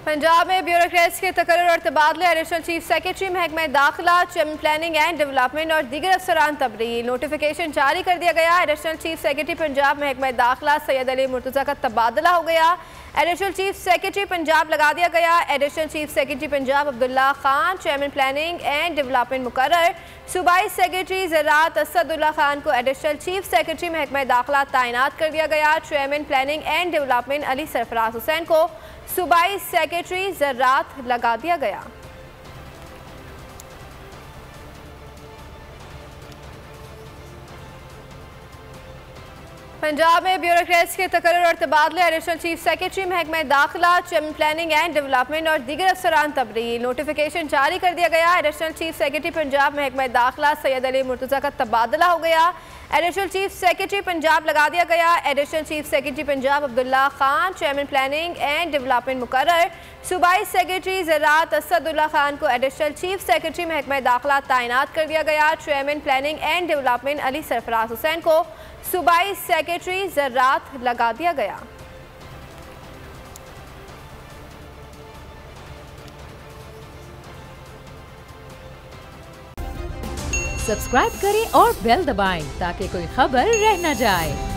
पंजाब में ब्यूरोक्रेट्स के तकर्रुर और तबादले, एडिशनल चीफ सेक्रेटरी महकमा दाखिला, चेयरमैन प्लानिंग एंड डेवलपमेंट और दीगर अफसरान तब्दील। नोटिफिकेशन जारी कर दिया गया। एडिशनल चीफ सेक्रेटरी पंजाब महकमा दाखिला सैयद अली मुर्तज़ा का तबादला हो गया। एडिशनल चीफ सेक्रेटरी पंजाब लगा दिया गया। Additional chief secretary Punjab Abdullah Khan, chairman planning and development मुकर्रर। सूबाई सेक्रेटरी ज़राअत असदुल्ला खान को एडिशनल चीफ सेक्रेटरी महकमा दाखिला तैनात कर दिया गया। Chairman planning and development Ali Sarfaraz Hussain को सूबाई सेक्रेटरी ज़राअत लगा दिया गया। पंजाब में ब्यूरोक्रेट्स के तकर्रुर और तबादले, एडिशनल चीफ सेक्रेटरी महकमा दाखिला, चेयरमैन प्लानिंग एंड डेवलपमेंट और दीगर अफसरान तब्दील। नोटिफिकेशन जारी कर दिया गया। एडिशनल चीफ सेक्रेटरी पंजाब महकमा दाखिला सैयद अली मुर्तज़ा का तबादला हो गया। एडिशनल चीफ सेक्रेटरी पंजाब लगा दिया गया। Additional chief secretary Punjab Abdullah Khan, chairman planning and development मुकर्रर। सूबाई सेक्रेटरी ज़राअत असदुल्ला खान को एडिशनल चीफ सेक्रेटरी महकमा दाखिला तैनात कर दिया गया। Chairman planning and development Ali Sarfaraz Hussain को सूबाई सेक्रेटरी ज़राअत लगा दिया गया। सब्सक्राइब करें और बेल दबाएं ताकि कोई खबर रह न जाए।